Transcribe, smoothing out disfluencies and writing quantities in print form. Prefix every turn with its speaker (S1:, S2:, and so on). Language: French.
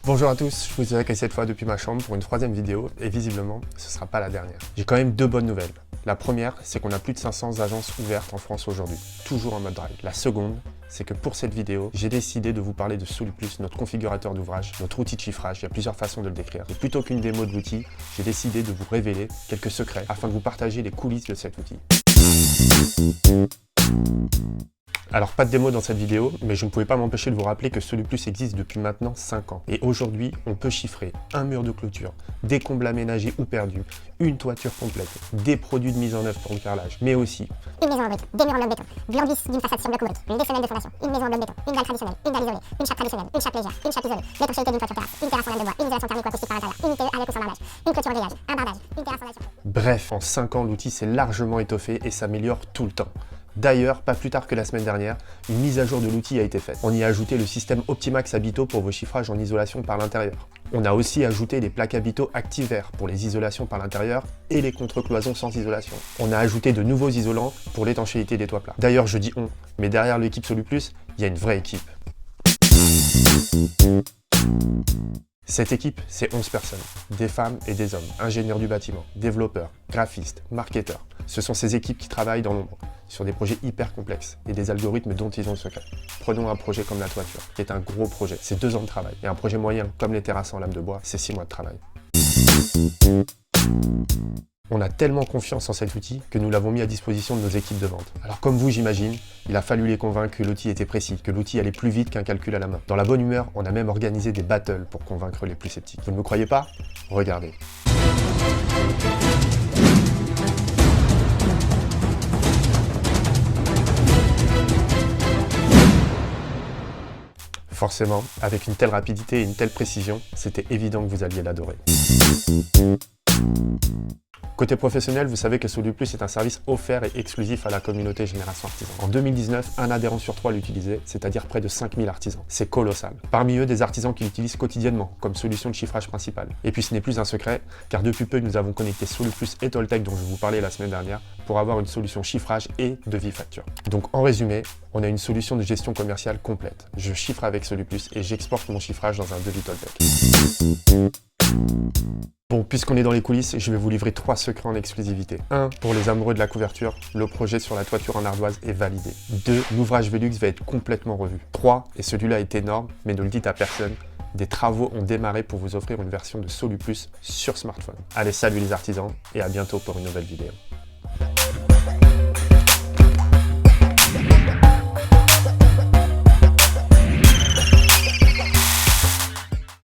S1: Bonjour à tous, je vous accueille cette fois depuis ma chambre pour une troisième vidéo et visiblement ce ne sera pas la dernière. J'ai quand même deux bonnes nouvelles. La première, c'est qu'on a plus de 500 agences ouvertes en France aujourd'hui, toujours en mode drive. La seconde, c'est que pour cette vidéo, j'ai décidé de vous parler de Soluplus, notre configurateur d'ouvrage, notre outil de chiffrage. Il y a plusieurs façons de le décrire. Et plutôt qu'une démo de l'outil, j'ai décidé de vous révéler quelques secrets afin de vous partager les coulisses de cet outil. Alors pas de démo dans cette vidéo, mais je ne pouvais pas m'empêcher de vous rappeler que Soluplus existe depuis maintenant 5 ans. Et aujourd'hui, on peut chiffrer un mur de clôture, des combles aménagés ou perdus, une toiture complète, des produits de mise en œuvre pour le carrelage, mais aussi
S2: une maison en briques, des murs en bloc béton, de l'embus d'une façade sur bloc ouvrique, des fenêtres de fondation, une maison en bloc béton, une dalle traditionnelle, une dalle isolée, une chape traditionnelle, une chape légère, une chape isolée, l'étanchéité d'une toiture terrasse, une terrasse en laine de bois, une isolation thermique ou acoustique par l'intérieur, une ITE avec ou sans bardage, une clôture au grillage, un bardage, une terrasse en laine.
S1: Bref, en 5 ans, l'outil s'est largement étoffé et s'améliore tout le temps. D'ailleurs, pas plus tard que la semaine dernière, une mise à jour de l'outil a été faite. On y a ajouté le système Optimax Habito pour vos chiffrages en isolation par l'intérieur. On a aussi ajouté les plaques Habito ActiveAir pour les isolations par l'intérieur et les contre-cloisons sans isolation. On a ajouté de nouveaux isolants pour l'étanchéité des toits plats. D'ailleurs, je dis on, mais derrière l'équipe Soluplus, il y a une vraie équipe. Cette équipe, c'est 11 personnes, des femmes et des hommes, ingénieurs du bâtiment, développeurs, graphistes, marketeurs. Ce sont ces équipes qui travaillent dans l'ombre, sur des projets hyper complexes et des algorithmes dont ils ont le secret. Prenons un projet comme la toiture, qui est un gros projet, c'est 2 ans de travail. Et un projet moyen, comme les terrasses en lame de bois, c'est 6 mois de travail. On a tellement confiance en cet outil que nous l'avons mis à disposition de nos équipes de vente. Alors comme vous, j'imagine, il a fallu les convaincre que l'outil était précis, que l'outil allait plus vite qu'un calcul à la main. Dans la bonne humeur, on a même organisé des battles pour convaincre les plus sceptiques. Vous ne me croyez pas? Regardez. Forcément, avec une telle rapidité et une telle précision, c'était évident que vous alliez l'adorer. Côté professionnel, vous savez que Soluplus est un service offert et exclusif à la communauté Génération Artisan. En 2019, un adhérent sur 3 l'utilisait, c'est-à-dire près de 5000 artisans. C'est colossal. Parmi eux, des artisans qui l'utilisent quotidiennement comme solution de chiffrage principale. Et puis ce n'est plus un secret, car depuis peu, nous avons connecté Soluplus et Toltec, dont je vous parlais la semaine dernière, pour avoir une solution chiffrage et devis facture. Donc en résumé, on a une solution de gestion commerciale complète. Je chiffre avec Soluplus et j'exporte mon chiffrage dans un devis Toltec. Bon, puisqu'on est dans les coulisses, je vais vous livrer 3 secrets en exclusivité. 1. Pour les amoureux de la couverture, le projet sur la toiture en ardoise est validé. 2. L'ouvrage Velux va être complètement revu. 3. Et celui-là est énorme, mais ne le dites à personne, des travaux ont démarré pour vous offrir une version de Soluplus sur smartphone. Allez, salut les artisans, et à bientôt pour une nouvelle vidéo.